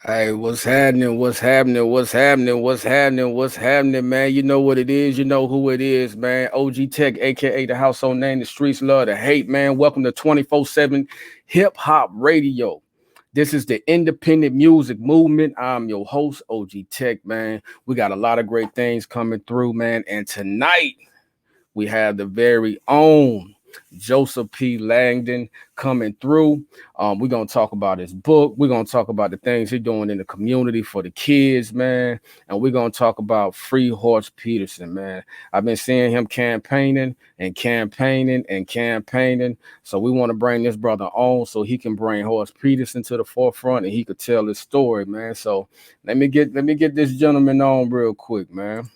Hey, what's happening? What's happening? What's happening? What's happening? What's happening, man? You know what it is. You know who it is, man. OG Tech, aka the household name. The streets love to hate, man. Welcome to 24/7 Hip Hop Radio. This is the independent music movement. I'm your host, OG Tech, man. We got a lot of great things coming through, man. And tonight we have the very own Joseph P. Langdon coming through. We're gonna talk about his book. We're gonna talk about the things he's doing in the community for the kids, man. And we're gonna talk about Free Horse Peterson, man. I've been seeing him campaigning and campaigning and campaigning. So we want to bring this brother on so he can bring Horse Peterson to the forefront and he could tell his story, man. So let me get this gentleman on real quick, man.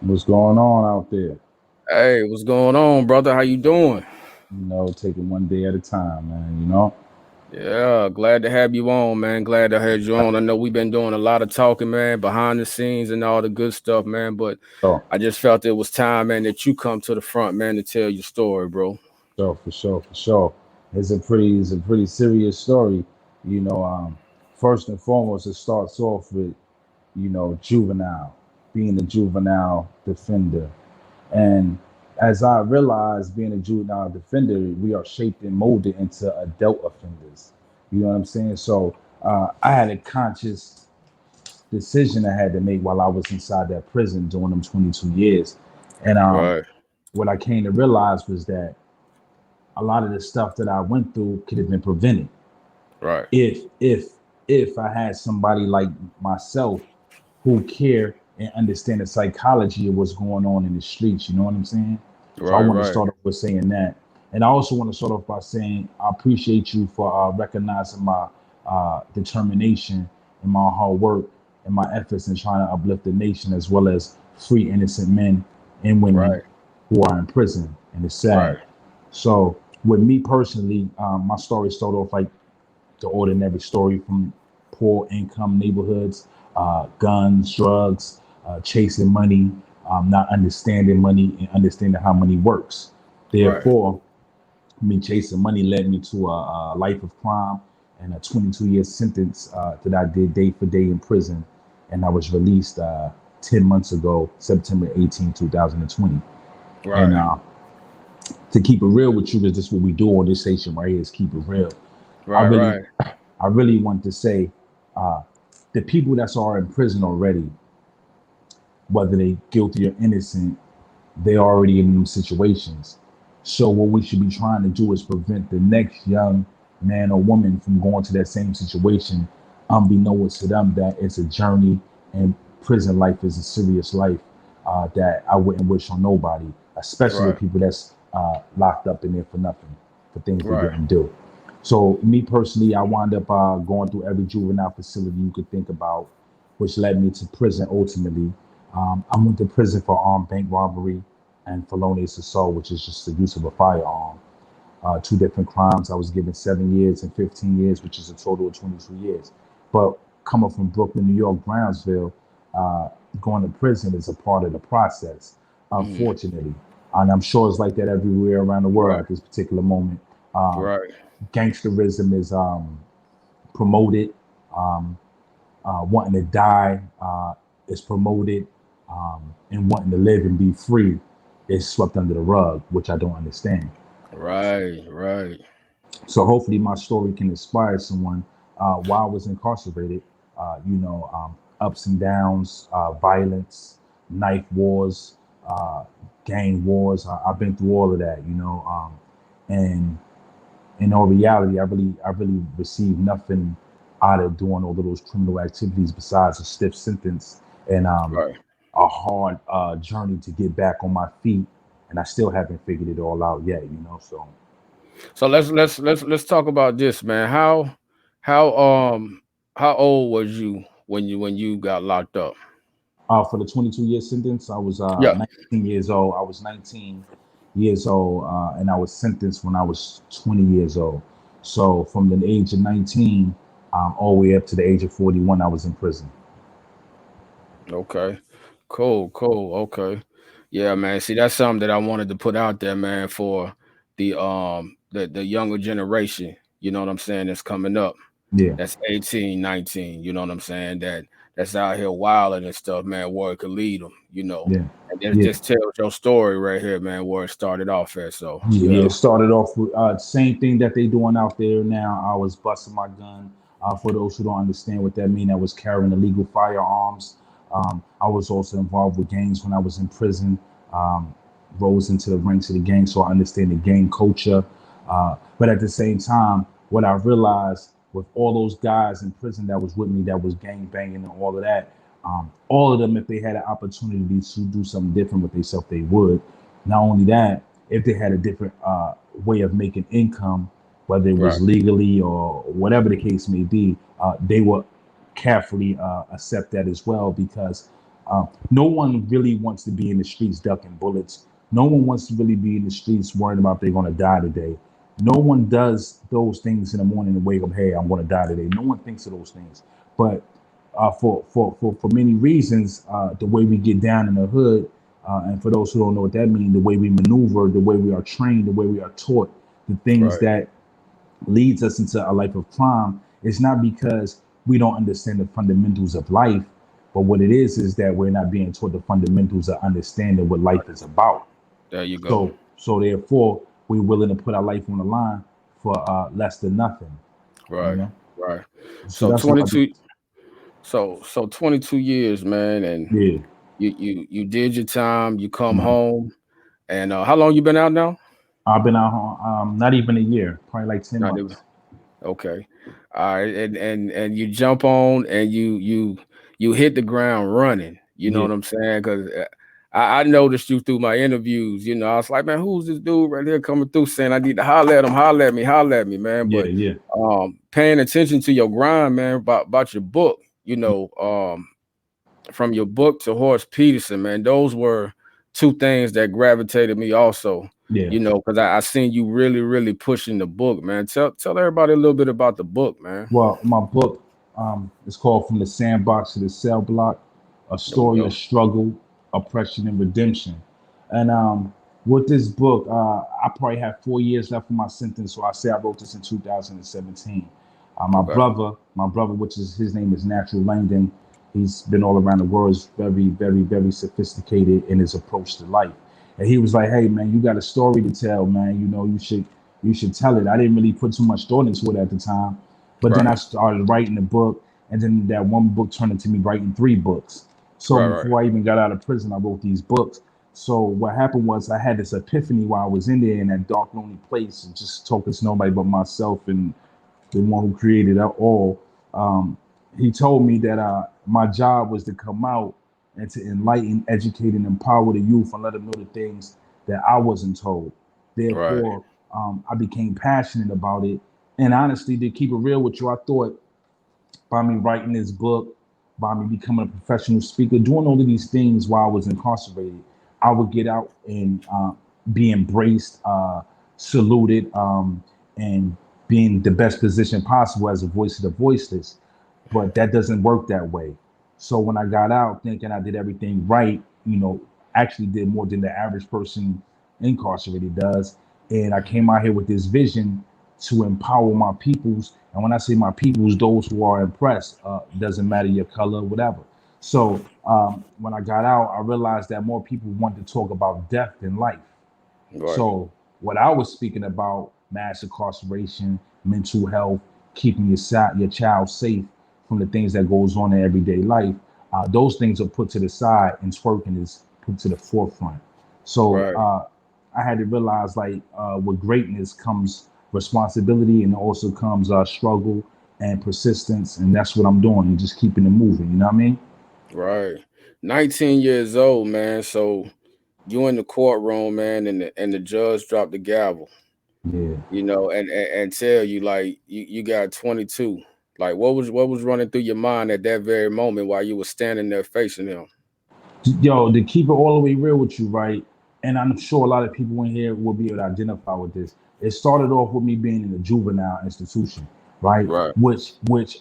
What's going on out there? Hey, what's going on, brother? How you doing? Taking one day at a time, man. Yeah, glad to have you on, man. Glad to have you on. I know we've been doing a lot of talking, man, behind the scenes and all the good stuff, man. But So, I just felt it was time, man, that you come to the front, man, to tell your story, bro. for sure. It's a pretty serious story. You know, um, First and foremost, it starts off with, juvenile, being a juvenile defender. And as I realized being a juvenile defender, we are shaped and molded into adult offenders. You know what I'm saying? So I had a conscious decision I had to make while I was inside that prison during them 22 years. And Right, what I came to realize was that a lot of the stuff that I went through could have been prevented right, if I had somebody like myself who care and understand the psychology of what's going on in the streets. You know what I'm saying? So I right, want to right, start off with saying that, and I also want to start off by saying I appreciate you for recognizing my determination and my hard work and my efforts in trying to uplift the nation as well as free innocent men and women right, who are in prison, and it's right, sad. So with me personally, my story started off like the ordinary story from poor income neighborhoods, guns, drugs, chasing money, not understanding money and understanding how money works. right, Therefore, me chasing money led me to a life of crime and a 22-year sentence that I did day for day in prison. And I was released 10 months ago, September 18, 2020. And right, to keep it real with you, because this is what we do on this station right here is keep it real. I right, really, right, I really want to say uh, the people that's are in prison already, whether they guilty or innocent, they already in them situations. So what we should be trying to do is prevent the next young man or woman from going to that same situation, unbeknownst to them that it's a journey and prison life is a serious life that I wouldn't wish on nobody, especially the right, people that's locked up in there for nothing, for things they right, didn't do. So me personally, I wound up going through every juvenile facility you could think about, which led me to prison ultimately. I went to prison for armed bank robbery and felonious assault, which is just the use of a firearm. Two different crimes. I was given 7 years and 15 years, which is a total of 22 years. But coming from Brooklyn, New York, Brownsville, uh, going to prison is a part of the process, mhm, unfortunately. And I'm sure it's like that everywhere around the world right, at this particular moment. Um, right. Gangsterism is promoted. Um, Wanting to die is promoted, and wanting to live and be free is swept under the rug, which I don't understand. Right, right. So hopefully, my story can inspire someone while I was incarcerated. Ups and downs, violence, knife wars, uh, gang wars. I've been through all of that, and in all reality, I really received nothing out of doing all of those criminal activities besides a stiff sentence and Right. a hard journey to get back on my feet. And I still haven't figured it all out yet. So So let's talk about this, man. How how old was you when you got locked up? for the 22-year sentence, I was Yeah. 19 years old. I was 19 years old, and I was sentenced when I was 20 years old. So from the age of 19 all the way up to the age of 41, I was in prison. Okay. Cool, cool. Okay. Yeah, man. See, that's something that I wanted to put out there, man, for the younger generation. you know what I'm saying, that's coming up. Yeah, That's 18, 19. You know what I'm saying? That's out here wilding and stuff, man. Where it could lead them, you know. yeah, And this yeah. just tells your story right here, man, where it started off at. So Yeah, yeah, it started off with same thing that they doing out there now. I was busting my gun. For those who don't understand what that mean, I was carrying illegal firearms. I was also involved with gangs when I was in prison. Um, Rose into the ranks of the gang, so I understand the gang culture. But at the same time, what I realized with all those guys in prison that was with me, that was gang banging and all of that, all of them, if they had an opportunity to do something different with themselves, they would. Not only that, if they had a different way of making income, whether it right, was legally or whatever the case may be, they would carefully accept that as well because no one really wants to be in the streets ducking bullets. No one wants to really be in the streets worrying about they're going to die today. No one does those things in the morning and wake up, hey, I'm going to die today. No one thinks of those things. But for many reasons, the way we get down in the hood, and for those who don't know what that means, the way we maneuver, the way we are trained, the way we are taught, the things right. that leads us into a life of crime, it's not because we don't understand the fundamentals of life, but what it is that we're not being taught the fundamentals of understanding what life is about. There you go. So therefore, we're willing to put our life on the line for less than nothing. You Right, know. right. So So that's what I do. 22, so 22 years, man, and Yeah. you did your time. You come Mhm. home, and how long you been out now? I've been out not even a year, probably like 10 Not even. months. Okay. All right. And you jump on and you hit the ground running. You know Yeah. what I'm saying? Because I noticed you through my interviews. You know, I was like, man, who's this dude right here coming through saying I need to holler at him, holler at me, man. Yeah. But Yeah. paying attention to your grind, man, about your book, you know, from your book to Horace Peterson, man, those were two things that gravitated me also. Yeah. You know, because I seen you really pushing the book, man. Tell everybody a little bit about the book, man. Well, my book is called From the Sandbox to the Cell Block, a There we story go. of struggle, oppression, and redemption. And with this book, I probably have 4 years left of my sentence, so I say I wrote this in 2017. Okay. My brother, which is his name is Natural Langdon, he's been all around the world. He's very sophisticated in his approach to life. And he was like, "Hey, man, you got a story to tell, man. You know, you should tell it." I didn't really put too much thought into it at the time, but then I Right. started writing the book, and then that one book turned into me writing three books. So Right. before I even got out of prison, I wrote these books. So what happened was I had this epiphany while I was in there in that dark, lonely place, and just talking to nobody but myself and the one who created it all. Um, he told me that my job was to come out and to enlighten, educate, and empower the youth and let them know the things that I wasn't told. Right. Therefore, I became passionate about it. And honestly, to keep it real with you, I thought by me writing this book, by me becoming a professional speaker, doing all of these things while I was incarcerated, I would get out and be embraced, saluted, and be in the best position possible as a voice of the voiceless. But that doesn't work that way. So when I got out thinking I did everything right, actually did more than the average person incarcerated does. And I came out here with this vision to empower my peoples. And when I say my peoples, those who are oppressed, doesn't matter your color, whatever. So when I got out, I realized that more people want to talk about death than life. Right. So what I was speaking about, mass incarceration, mental health, keeping your child safe from the things that goes on in everyday life, those things are put to the side and twerking is put to the forefront. So Right. I had to realize like with greatness comes responsibility and also comes struggle and persistence, and that's what I'm doing and just keeping it moving. You know what I mean? Right. 19 years old, man. So you in the courtroom, man, and the judge dropped the gavel, Yeah. you know, and tell you like you got 22. Like what was running through your mind at that very moment while you were standing there facing him? Yo, to keep it all the way real with you, right? And I'm sure a lot of people in here will be able to identify with this. It started off with me being in a juvenile institution, right? Right. Which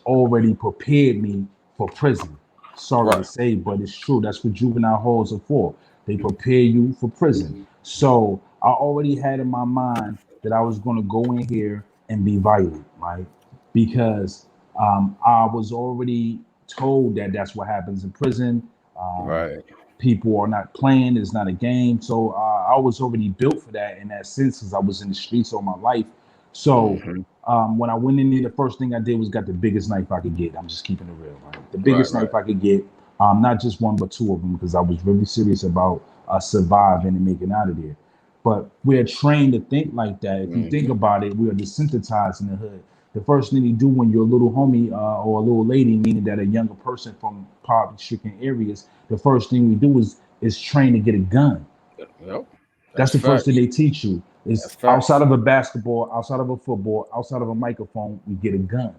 already prepared me for prison. Sorry to Right. say, but it's true. That's what juvenile halls are for. They prepare you for prison. So I already had in my mind that I was going to go in here and be violent. right? Because I was already told that that's what happens in prison. Um, Right. People are not playing; it's not a game. So I was already built for that in that sense, because I was in the streets all my life. So Hmm. when I went in there, the first thing I did was got the biggest knife I could get. I'm just keeping it real, right? The Right. biggest Right. knife I could get, not just one but two of them, because I was really serious about surviving and making out of there. But we're trained to think like that. If you think Hmm. about it, we are desensitized in the hood. The first thing you do when you're a little homie or a little lady, meaning that a younger person from poverty-stricken areas, the first thing we do is train to get a gun. Yep. That's That's the first thing facts. they teach you. That's Is outside facts. of a basketball, outside of a football, outside of a microphone, we get a gun,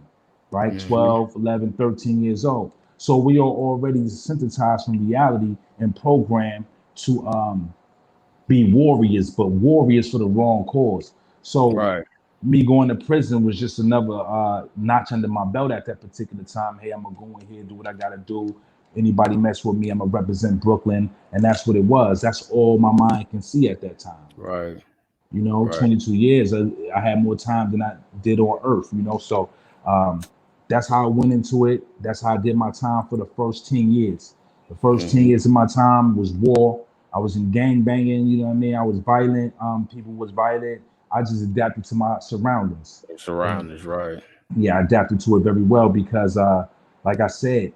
right? Hmm. 12, 11, 13 years old. So we are already desensitized from reality and programmed to be warriors, but warriors for the wrong cause. So Right. me going to prison was just another notch under my belt at that particular time. Hey, I'm gonna go in here, do what I gotta do. Anybody mess with me, I'm gonna represent Brooklyn, and that's what it was. That's all my mind can see at that time. Right. 22 years, I had more time than I did on Earth. So um, that's how I went into it. That's how I did my time for the first 10 years. The first 10 Hmm. years of my time was war. I was in gang banging, you know what I mean? I was violent. People was violent. I just adapted to my surroundings. And Surroundings. Right. yeah, I adapted to it very well because, like I said,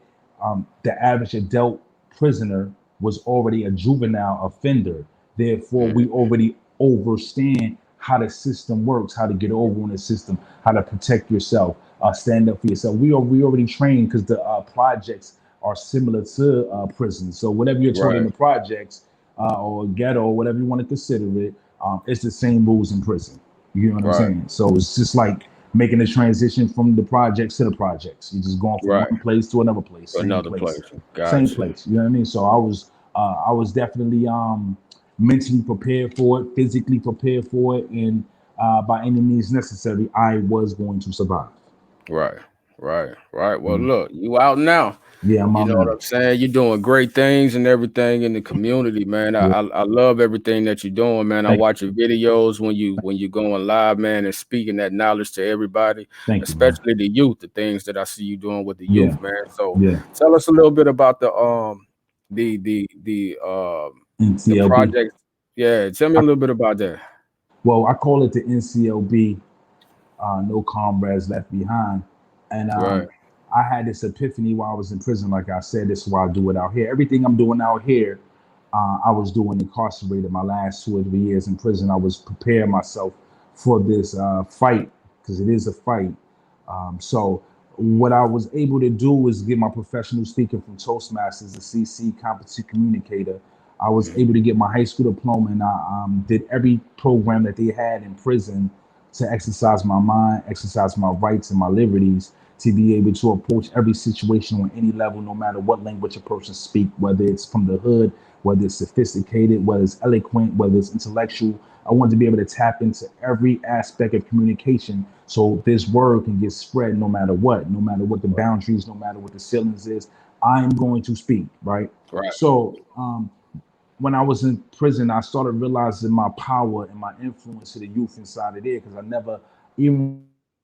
the average adult prisoner was already a juvenile offender. Therefore, we Hmm. already understand how the system works, how to get over in the system, how to protect yourself, stand up for yourself. We already trained because the projects are similar to prisons. So whatever you're taught in Right. the projects or ghetto or whatever you want to consider it, it's the same rules in prison. You know what I'm Right. saying? So it's just like making the transition from the projects to the projects. You're just going from Right. one place to another place, same Another place, place. same Gotcha. place. You know what I mean? So I was definitely mentally prepared for it, physically prepared for it, and by any means necessary, I was going to survive. Right. Right. Right. Well, Mm. look, you out now. Yeah, I'm You out know what now. I'm saying? You're doing great things and everything in the community, man. Yeah, I love everything that you're doing, man. I thank watch your videos when you going live, man, and speaking that knowledge to everybody, thank you, man. especially the youth. The things that I see you doing with the Yeah, youth, man. So yeah. tell us a little bit about the NCLB. project. Yeah, tell me a I, little bit about that. well, I call it the NCLB, No Comrades Left Behind. And Right. I had this epiphany while I was in prison. Like I said, this is why I do it out here. Everything I'm doing out here, I was doing incarcerated. My last 2 or 3 years in prison, I was preparing myself for this fight, because it is a fight. So what I was able to do was get my professional speaking from Toastmasters, a CC competent communicator. I was able Mhm. to get my high school diploma, and I did every program that they had in prison to exercise my mind, exercise my rights and my liberties, to be able to approach every situation on any level, no matter what language a person speak, whether it's from the hood, whether it's sophisticated, whether it's eloquent, whether it's intellectual. I wanted to be able to tap into every aspect of communication so this word can get spread no matter what the boundaries, no matter what the ceilings is. I'm going to speak, right? Right. So when I was in prison, I started realizing my power and my influence to the youth inside of there, because I never, even when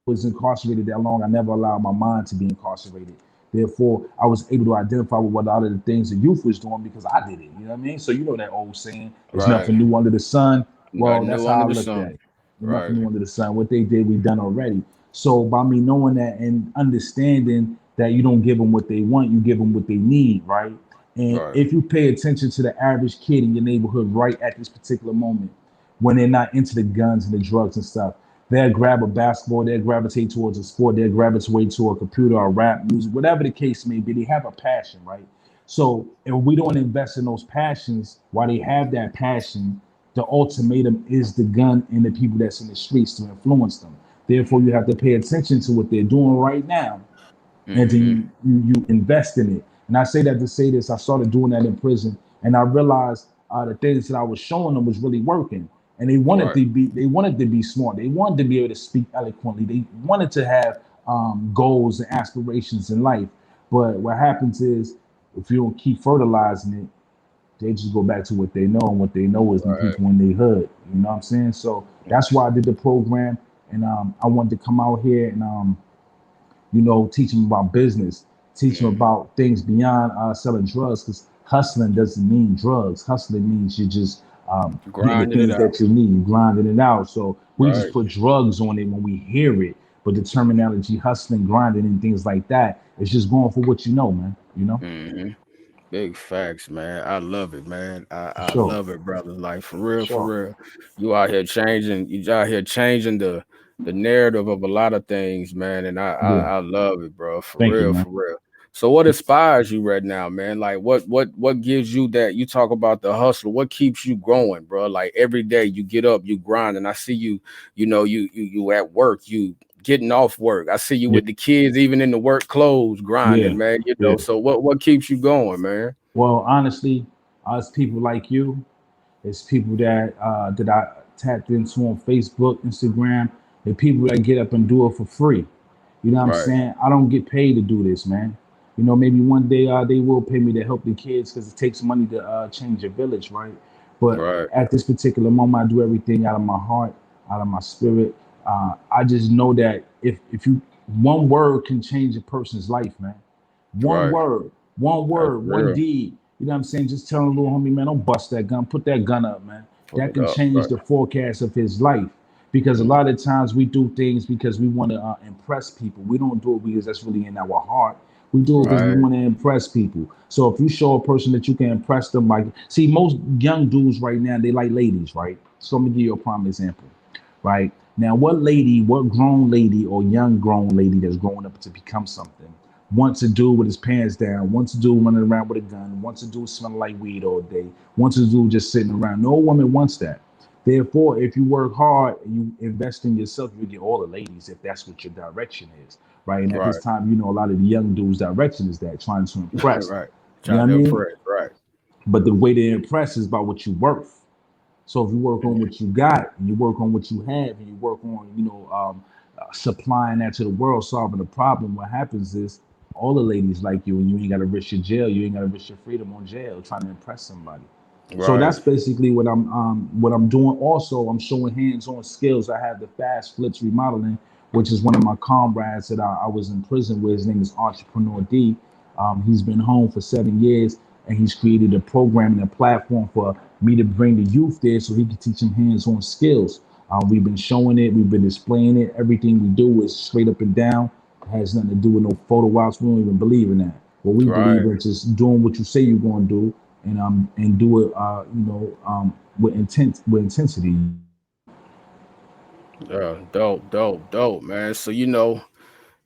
I was incarcerated that long, I never allowed my mind to be incarcerated. Therefore, I was able to identify with what a lot of the things the youth was doing because I did it. You know what I mean? So you know that old saying, "There's Right. nothing new under the sun." Well, Nothing that's new how under I the looked sun. at it. There's nothing Right. new under the sun. What they did, we done already. So by me knowing that and understanding that you don't give them what they want, you give them what they need, right? And Right. if you pay attention to the average kid in your neighborhood right at this particular moment, when they're not into the guns and the drugs and stuff, they'll grab a basketball, they'll gravitate towards a sport, they'll gravitate to a computer or rap music, whatever the case may be. They have a passion, right? So if we don't invest in those passions while they have that passion, the ultimatum is the gun and the people that's in the streets to influence them. Therefore, you have to pay attention to what they're doing right now, and Hmm. then you invest in it. And I say that to say this: I started doing that in prison, and I realized the things that I was showing them was really working. And Right. they wanted to be smart. They wanted to be able to speak eloquently. They wanted to have goals and aspirations in life. But what happens is, if you don't keep fertilizing it, they just go back to what they know, and what they know is the Right. people in their hood. You know what I'm saying? So that's why I did the program. and I wanted to come out here and teach them about business, teach them Hmm. about things beyond selling drugs. Because hustling doesn't mean drugs. Hustling means you're just getting the Grinding it things out. that you need, grinding it out. So we just Right. put drugs on it when we hear it. But the terminology, hustling, grinding, and things like that, it's just going for what you know, man. Hmm. Big facts, man. I love it, man. For I sure, love it, brother. Like for for real, for sure. real. You out here changing the narrative of a lot of things, man. And Yeah. I love it, bro. For Thank you, real, man. for real. So what inspires you right now, man? Like what gives you that? You talk about the hustle. What keeps you growing, bro? Like every day you get up, you grind, and I see you, you at work, you getting off work. I see you Yeah. with the kids, even in the work clothes, Yeah. grinding, man. Yeah. So what keeps you going, man? Well, honestly, us people like you, it's people that I tapped into on Facebook, Instagram, the people that get up and do it for free. You know what I'm Right, saying? I don't get paid to do this, man. Maybe one day they will pay me to help the kids because it takes money to change a village, right? But right, at this particular moment, I do everything out of my heart, out of my spirit. I just know that if you one word can change a person's life, man. right. One That's word, one real. deed. You know what I'm saying? Just telling a little homie, man, don't bust that gun. Put that gun up, man. Put That it can up. change Right. the forecast of his life. Because a Mm. lot of times we do things because we want to impress people. We don't do it because that's really in our heart. We do it because we Right, want to impress people. So if you show a person that you can impress them, like, see, most young dudes right now, they like ladies, right? So let me give you a prime example, right? Now, what grown lady or young grown lady that's growing up to become something wants to do with his pants down, wants to do running around with a gun, wants to do smelling like weed all day, wants to do just sitting around. No woman wants that. Therefore, if you work hard and you invest in yourself, you get all the ladies if that's what your direction is, right? And at this right, time, a lot of the young dudes' direction is that trying to impress. right. You know Trying what I to mean? impress. Right. But the way to impress is by what you worth. So if you work on Mhm. what you got, and you work on what you have, and you work on, supplying that to the world, solving the problem, what happens is all the ladies like you, and you ain't got to risk your jail, you ain't got to risk your freedom on jail trying to impress somebody. So Right. that's basically what I'm doing. Also, I'm showing hands-on skills. I have the fast flips remodeling, which is one of my comrades that I was in prison with. His name is Entrepreneur D. He's been home for 7 years, and he's created a program and a platform for me to bring the youth there so he can teach them hands-on skills. We've been showing it, we've been displaying it. Everything we do is straight up and down. It has nothing to do with no photo ops. We don't even believe in that. What we believe Right. in is just doing what you say you're going to do, and do it with intensity. Yeah. Dope. Dope. Dope, man. So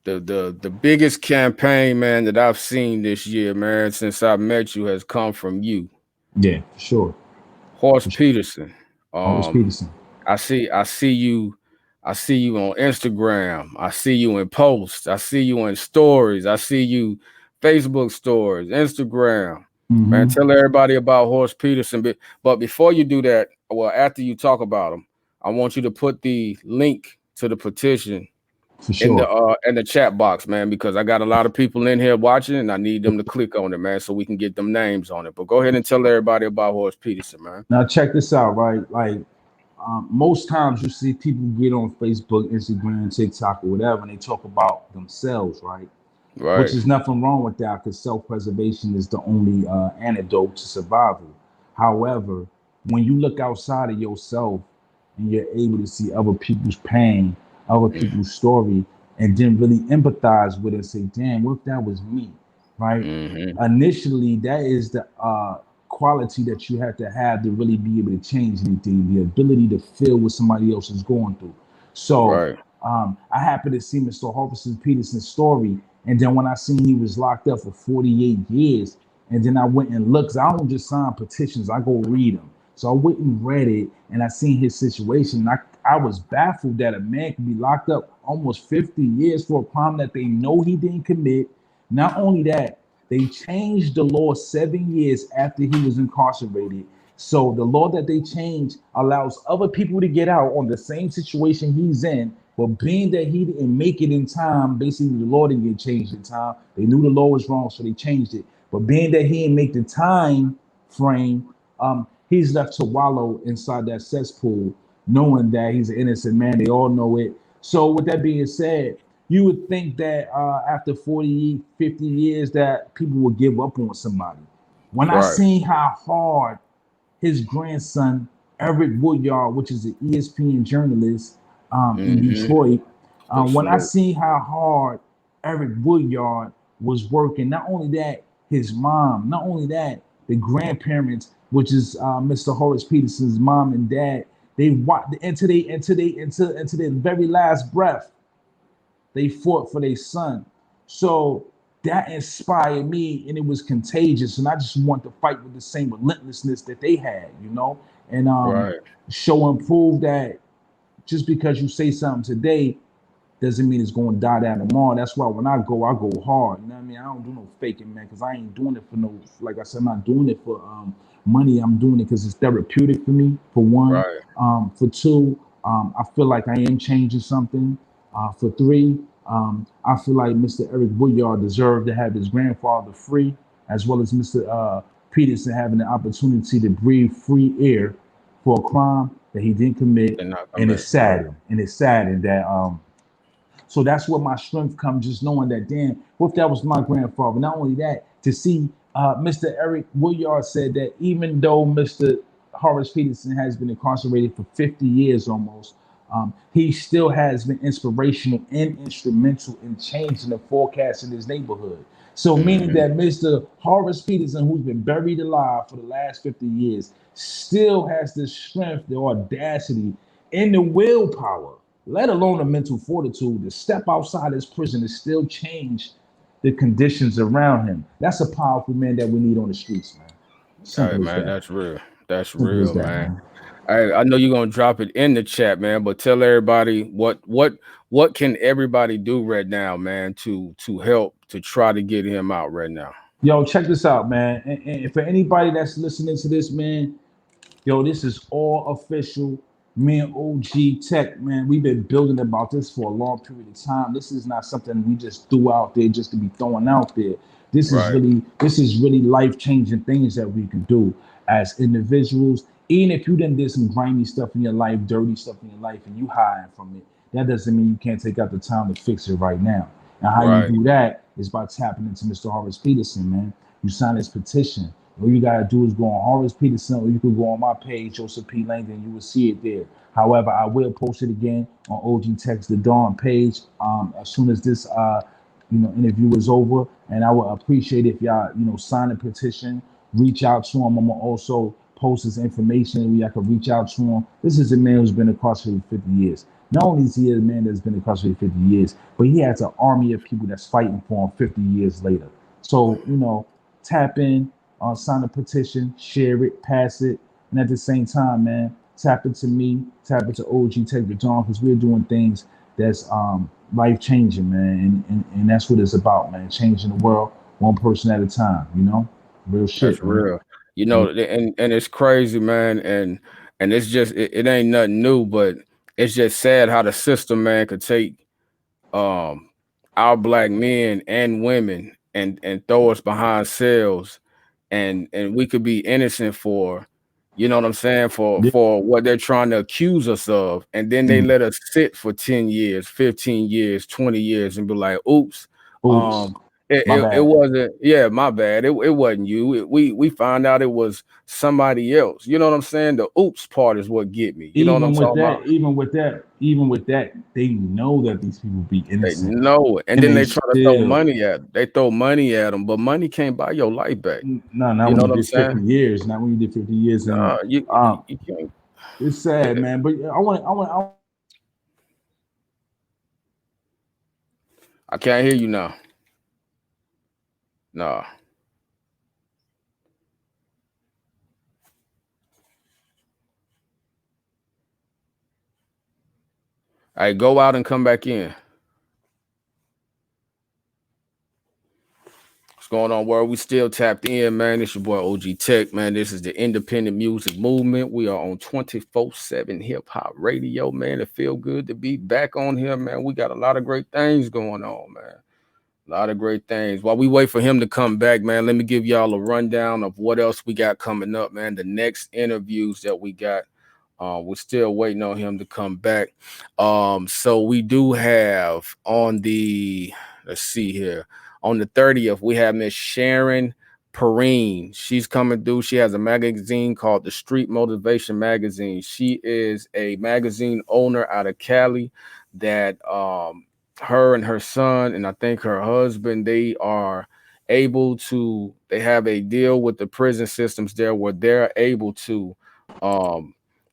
the biggest campaign, man, that I've seen this year, man, since I met you, has come from you, Yeah, for sure. Horse For sure. Peterson. Horace Um, Peterson. I see you on Instagram. I see you in posts. I see you in stories. I see you Facebook stories, Instagram. Man, Hmm. tell everybody about Horse Peterson. But before you do that, well, after you talk about him, I want you to put the link to the petition For sure. in the chat box, man, because I got a lot of people in here watching and I need them to click on it, man, so we can get them names on it. But go ahead and tell everybody about Horse Peterson, man. Now check this out, right? Like, most times you see people get on Facebook, Instagram, TikTok, or whatever, and they talk about themselves, right? Which Right. is nothing wrong with that because self-preservation is the only antidote to survival. However, when you look outside of yourself and you're able to see other people's pain, other people's story, and then really empathize with it and say, damn, what if that was me? Right? Mm-hmm. Initially, that is the quality that you have to really be able to change anything, the ability to feel what somebody else is going through. So Right. I happened to see Mr. Harvison Peterson's story, and then when I seen he was locked up for 48 years, and then I went and looked. 'Cause I don't just sign petitions; I go read them. So I went and read it, and I seen his situation. And I was baffled that a man could be locked up almost 50 years for a crime that they know he didn't commit. Not only that, they changed the law 7 years after he was incarcerated. So the law that they changed allows other people to get out on the same situation he's in. But being that he didn't make it in time, basically the law didn't get changed in time. They knew the law was wrong, so they changed it. But being that he didn't make the time frame, he's left to wallow inside that cesspool, knowing that he's an innocent man. They all know it. So with that being said, you would think that after 40, 50 years that people would give up on somebody. When I Right. seen how hard his grandson, Eric Woodyard, which is an ESPN journalist in Mm-hmm. Detroit, Big when I smoke. seen how hard Eric Woodyard was working, not only that, his mom, not only that, the grandparents, which is Mr. Horace Peterson's mom and dad, they walked into their very last breath they fought for their son. So that inspired me and it was contagious. And I just want to fight with the same relentlessness that they had, you know, and Right. show and prove that just because you say something today doesn't mean it's going to die down tomorrow. That's why when I go hard. You know what I mean? I don't do no faking, man, because I ain't doing it for no, like I said, I'm not doing it for money. I'm doing it because it's therapeutic for me, for one. Right. For two, I feel like I am changing something. For three, I feel like Mr. Eric Woodyard deserved to have his grandfather free, as well as Mr. Peterson having the opportunity to breathe free air for a crime that he didn't commit. They're not And coming. it's Right. saddened. And it's saddened that so that's what my strength comes, just knowing that, damn, what if that was my grandfather? Not only that, to see Mr. Eric Woodyard said that even though Mr. Horace Peterson has been incarcerated for 50 years almost, he still has been inspirational and instrumental in changing the forecast in his neighborhood. So, meaning Mm-hmm. that Mr. Horace Peterson, who's been buried alive for the last 50 years, still has the strength, the audacity, and the willpower, let alone the mental fortitude, to step outside his prison and still change the conditions around him. That's a powerful man that we need on the streets, man. Hey Simple as man, that. that's real. That's Simple as real, that, man. man. I know you're gonna drop it in the chat, man, but tell everybody what can everybody do right now, man, to help to try to get him out right now. Yo, check this out, man. And for anybody that's listening to this, man, yo, this is all official. Me and OG Tech, man, we've been building about this for a long period of time. This is not something we just threw out there just to be throwing out there. Right, This is really life changing things that we can do as individuals. Even if you done did some grimy stuff in your life, dirty stuff in your life, and you hiding from it, that doesn't mean you can't take out the time to fix it right now. And how you right. do that is by tapping into Mr. Horace Peterson, man. You sign his petition. All you gotta do is go on Horace Peterson, or you can go on my page, Joseph P. Langdon. You will see it there. However, I will post it again on OG Text the Dawn page as soon as this interview is over, and I would appreciate if y'all sign a petition, reach out to him. I'm gonna also post his information where y'all can reach out to him. This is a man who's been incarcerated 50 years. Not only is he a man that's been incarcerated 50 years, but he has an army of people that's fighting for him 50 years later. So, tap in, sign a petition, share it, pass it, and at the same time, man, tap into me, tap into OG Take the Dawn, because we're doing things that's life changing, man, and that's what it's about, man. Changing the world one person at a time, real That's shit, man. real. And it's crazy, man, and it's just it ain't nothing new, but it's just sad how the system, man, could take um our black men and women and throw us behind cells and we could be innocent for you know what I'm saying Yeah. for what they're trying to accuse us of and then they Mm. let us sit for 10 years 15 years 20 years and be like oops Oops, um my it bad. wasn't my bad it wasn't you we found out it was somebody else you know what I'm saying the oops part is what get me you know what I'm Even with talking about that, even with that, they know that these people be they innocent, know it. And and then they they try to throw still money at they throw money at them, but money can't buy your life back. no, not You know when what you I'm did 50 saying? years, not when you did 50 years, and No, um, you can't. it's sad, Yeah. man. But I want. I can't hear you now. No. Hey, go out and come back in. What's going on, world? We still tapped in, man. It's your boy OG Tech, man. This is the independent music movement. We are on 24/7 hip hop radio, man. It feel good to be back on here, man. We got a lot of great things going on, man. A lot of great things. While we wait for him to come back, man, let me give y'all a rundown of what else we got coming up, man. The next interviews that we got. We're still waiting on him to come back. So we do have on the, let's see here, on the 30th, we have Miss Sharon Perrine. She's coming through. She has a magazine called the Street Motivation Magazine. She is a magazine owner out of Cali that her and her son, and I think her husband, they are able to, they have a deal with the prison systems there where they're able to um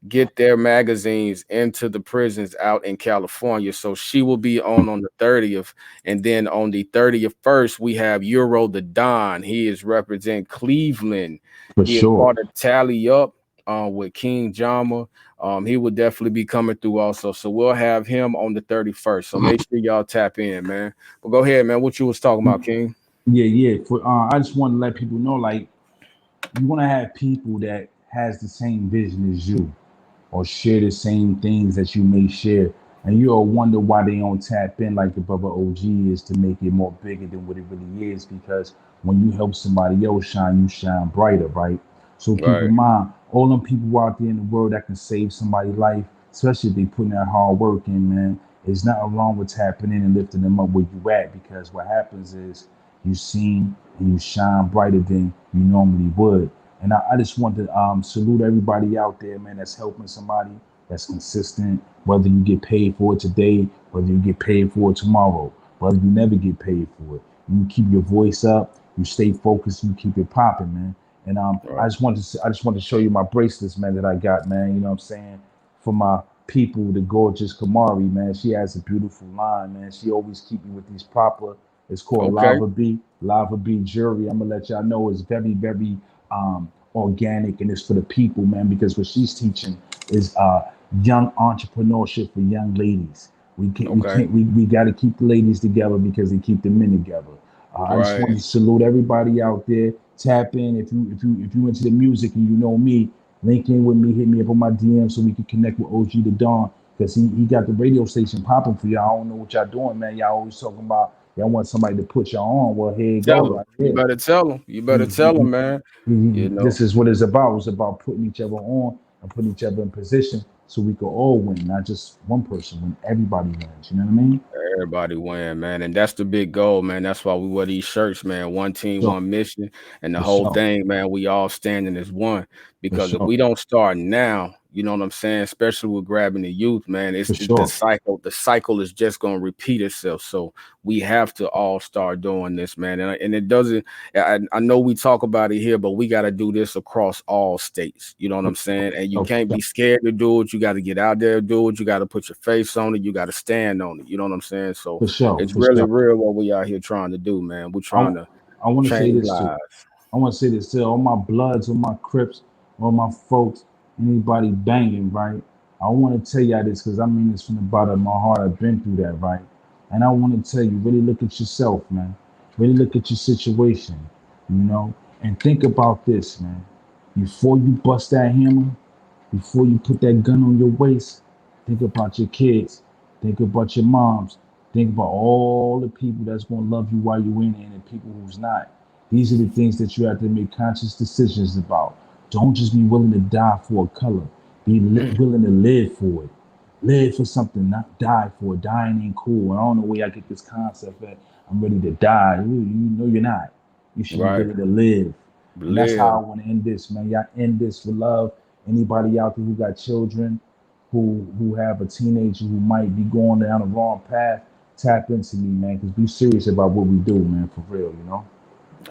get their magazines into the prisons out in California. So she will be on the 30th. And then on the 30th first, we have Euro the Don. He is representing Cleveland. For He is sure. part of Tally Up with King Jama. He will definitely be coming through also. So we'll have him on the 31st. So make sure y'all tap in, man. But go ahead, man. What you was talking about, King? Yeah, yeah. For I just want to let people know, like, you want to have people that has the same vision as you, or share the same things that you may share. And you'll wonder why they don't tap in like the brother OG is to make it more bigger than what it really is. Because when you help somebody else shine, you shine brighter, right? So keep in Right, mind, all them people out there in the world that can save somebody's life, especially if they putting that hard work in, man, there's nothing wrong with tapping in and lifting them up where you at. Because what happens is you seem and you shine brighter than you normally would. And I just want to salute everybody out there, man, that's helping somebody, that's consistent, whether you get paid for it today, whether you get paid for it tomorrow, whether you never get paid for it. You keep your voice up, you stay focused, you keep it popping, man. And right. I just want to show you my bracelets, man, that I got, man. You know what I'm saying? For my people, the gorgeous Kamari, man. She has a beautiful line, man. She always keep me with these proper. It's called Okay. Lava B jewelry. I'm gonna let y'all know it's very, very organic, and it's for the people, man. Because what she's teaching is young entrepreneurship for young ladies. Okay. We got to keep the ladies together because they keep the men together. I just want Right. to salute everybody out there. Tap in if you into the music and you know me. Link in with me, hit me up on my DM so we can connect with OG the Dawn because he got the radio station popping for y'all. I don't know what y'all doing, man. Y'all always talking about y'all want somebody to put y'all on. Well, here you go, Tell him. right You here. better tell him. You better He, tell he, him, man. You this know, is what it's about. It's about putting each other on and putting each other in position so we can all win, not just one person win. Everybody wins. You know what I mean? everybody win, man. And that's the big goal, man. That's why we wear these shirts, man. One team, So one mission. And the for whole sure, thing, man, we all standing as one. for Because if sure, we don't start now, you know what I'm saying, especially with grabbing the youth, man, for the sure, cycle. The cycle is just gonna repeat itself. So we have to all start doing this, man. And it doesn't, I know we talk about it here, but we got to do this across all states. You know what for I'm saying? And you sure, can't be scared to do it. You got to get out there, do it. You got to put your face on it. You got to stand on it. You know what I'm saying? So for sure, it's for really sure. real what we out here trying to do, man. We're I, trying to I want to say change this too. lives. I want to say this to all my Bloods, all my Crips, all my folks, anybody banging, right? I want to tell y'all this because I mean this from the bottom of my heart. I've been through that, right? And I want to tell you, really look at yourself, man. Really look at your situation, you know, and think about this, man. Before you bust that hammer, before you put that gun on your waist, think about your kids. Think about your moms. Think about all the people that's going to love you while you're in it and the people who's not. These are the things that you have to make conscious decisions about. Don't just be willing to die for a color. Be willing to live for it. Live for something, not die for it. Dying ain't cool. I don't know where I get this concept at. I'm ready to die. You know you're not. You should be Right. ready to live. And that's how Live. I want to end this, man. Y'all end this with love. Anybody out there who got children, who have a teenager who might be going down the wrong path, tap into me, man, because we serious about what we do, man, for real, you know?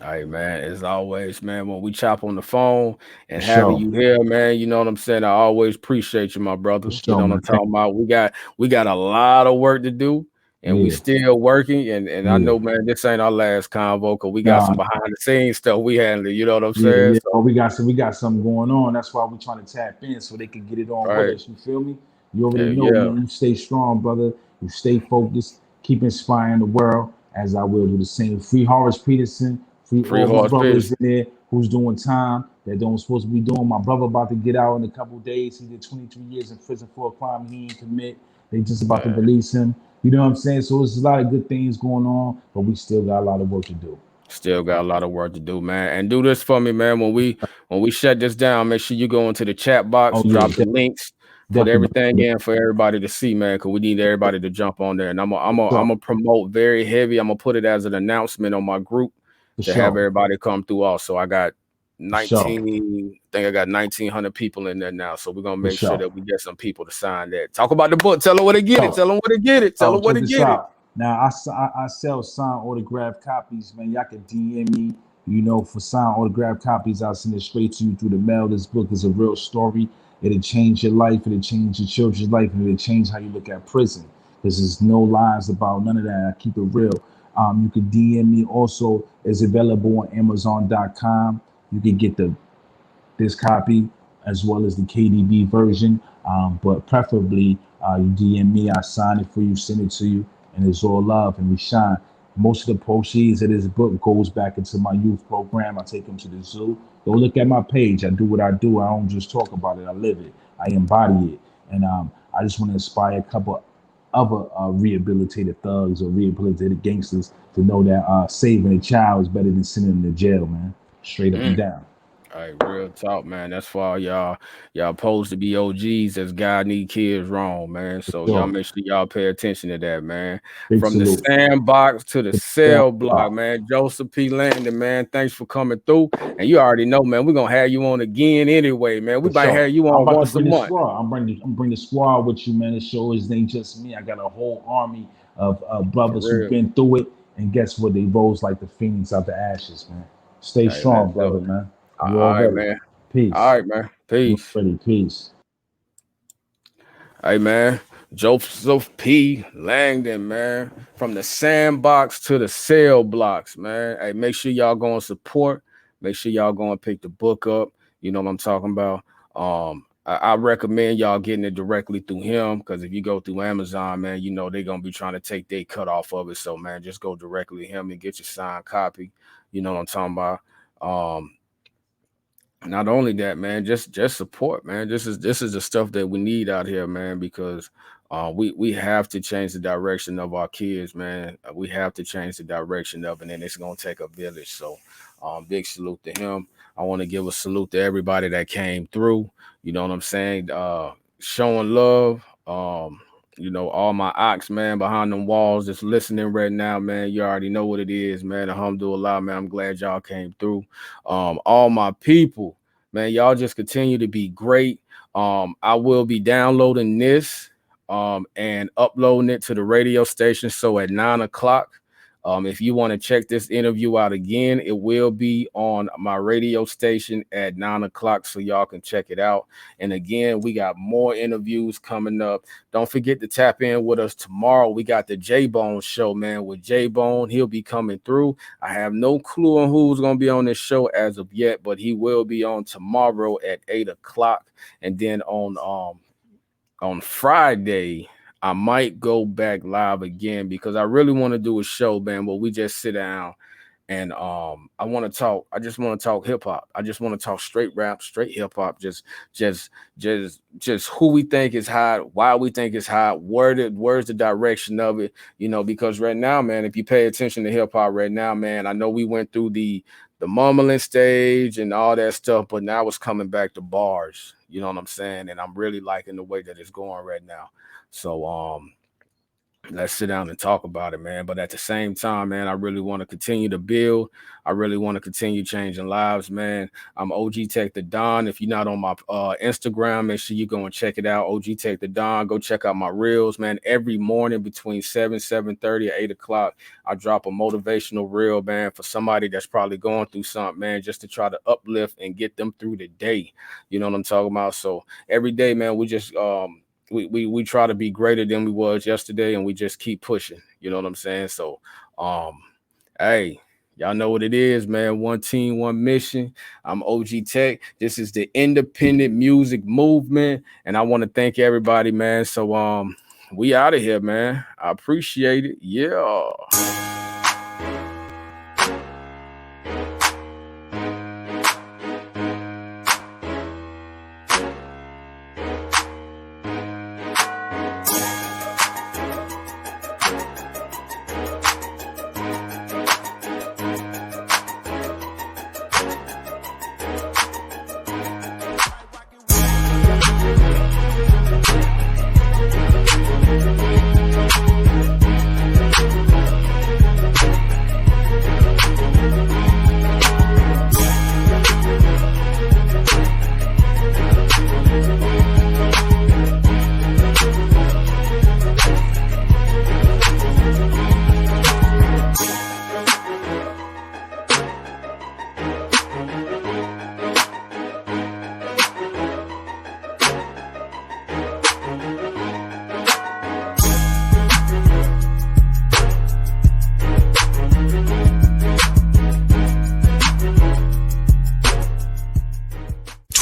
Hey man, as always, man, when we chop on the phone For and having sure. you here, man, you know what I'm saying? I always appreciate you, my For brother. You sure, know what man. I'm talking about? We got a lot of work to do and we Yeah, still working. And I yeah. know, man, this ain't our last convo because we got some Nah, behind the scenes stuff we handle, you know what I'm yeah, saying? yeah. Oh, So we got something going on. That's why we're trying to tap in so they can get it on with right. us. You feel me? You already Yeah, know, yeah. man. You stay strong, brother. You stay focused. Keep inspiring the world, as I will do the same. Free Horace Peterson. Free Free all my horse brothers piss. in there who's doing time that don't supposed to be doing. My brother about to get out in a couple days. He did 23 years in prison for a crime he didn't commit. They just about to Man, release him. You know what I'm saying? So there's a lot of good things going on, but we still got a lot of work to do. still got a lot of work to do, man. And do this for me, man. When we shut this down, make sure you go into the chat box, Oh yeah, drop the links. put Definitely. everything in for everybody to see, man, because we need everybody to jump on there. And I'm For gonna promote very heavy. I'm gonna put it as an announcement on my group to have sure. everybody come through. Also, I got For sure. 19. I think I got 1,900 people in there now. So we're gonna For make sure sure. that we get some people to sign that. Talk about the book. Tell them where to get it. So, Tell them where to get it. Tell them where check to this get it. out. Now, I sell signed autographed copies, man. Y'all can DM me, for signed autographed copies. I'll send it straight to you through the mail. This book is a real story. It'll change your life. It'll change your children's life. And it'll change how you look at prison. Because there's no lies about none of that. I keep it real. You can DM me. Also, it's available on Amazon.com. You can get this copy as well as the KDB version. But preferably, you DM me, I sign it for you, send it to you, and it's all love and we shine. Most of the proceeds of this book goes back into my youth program. I take them to the zoo. Go look at my page. I do what I do. I don't just talk about it. I live it. I embody it. And I just want to inspire a couple other rehabilitated thugs or rehabilitated gangsters to know that saving a child is better than sending them to jail, man. Straight up and Mm. down. All right, real talk, man. That's for all y'all supposed to be OGs as God need kids wrong, man. So y'all So, make sure y'all pay attention to that, man. big From the salute. sandbox to the Damn, cell block, man. Joseph P. Langdon, man. Thanks for coming through. And you already know, man, we're gonna have you on again anyway, man. We for might have sure. you I'm on about to once a bring the month. squad. I'm bringing the squad with you, man. The show is ain't just me. I got a whole army of For brothers who've real. been through it, and guess what? They rose like the phoenix out the ashes, man. Stay Hey, let's strong, do brother, it. man. You All right, already. man. All Peace. right, man. You Peace. already. Peace. Hey man, Joseph P. Langdon, man. From the sandbox to the cell blocks, man. Hey, make sure y'all go and support. Make sure y'all go and pick the book up. You know what I'm talking about. I recommend y'all getting it directly through him because if you go through Amazon, man, you know they're gonna be trying to take their cut off of it. So man, just go directly to him and get your signed copy. You know what I'm talking about. Not only that, man, just support, man. This is the stuff that we need out here, man, because we have to change the direction of our kids, man. We have to change the direction of it, and it's gonna take a village. So big salute to him. I want to give a salute to everybody that came through. You know what I'm saying? Showing love. All my ox, man, behind them walls just listening right now, man. You already know what it is, man. Alhamdulillah, man. I'm glad y'all came through. All my people, man, y'all just continue to be great. I will be downloading this and uploading it to the radio station. So at 9 o'clock, if you want to check this interview out again, it will be on my radio station at 9 o'clock. So y'all can check it out. And again, we got more interviews coming up. Don't forget to tap in with us tomorrow. We got the J-Bone show, man, with J-Bone. He'll be coming through. I have no clue on who's going to be on this show as of yet, but he will be on tomorrow at 8 o'clock. And then on Friday, I might go back live again because I really want to do a show, man, where we just sit down and I want to talk. I just want to talk hip hop. I just want to talk straight rap, straight hip hop. Just who we think is hot, why we think it's hot, where's the direction of it. Because right now, man, if you pay attention to hip hop right now, man, I know we went through the mumbling stage and all that stuff, but now it's coming back to bars. You know what I'm saying? And I'm really liking the way that it's going right now. So let's sit down and talk about it, man. But at the same time, man, I really want to continue to build. I really want to continue changing lives, man. I'm OG Tech the Don. If you're not on my Instagram, make sure you go and check it out. OG Tech the Don. Go check out my reels, man. Every morning between 7:30, or 8 o'clock, I drop a motivational reel, man, for somebody that's probably going through something, man, just to try to uplift and get them through the day. You know what I'm talking about? So every day, man, we just we try to be greater than we was yesterday, and we just keep pushing. You know what I'm saying? So hey, y'all know what it is, man. One team, one mission. I'm OG Tech. This is the independent music movement, and I want to thank everybody, man. So we out of here, man. I appreciate it. Yeah.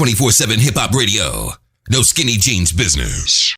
24/7 hip hop radio. No skinny jeans business.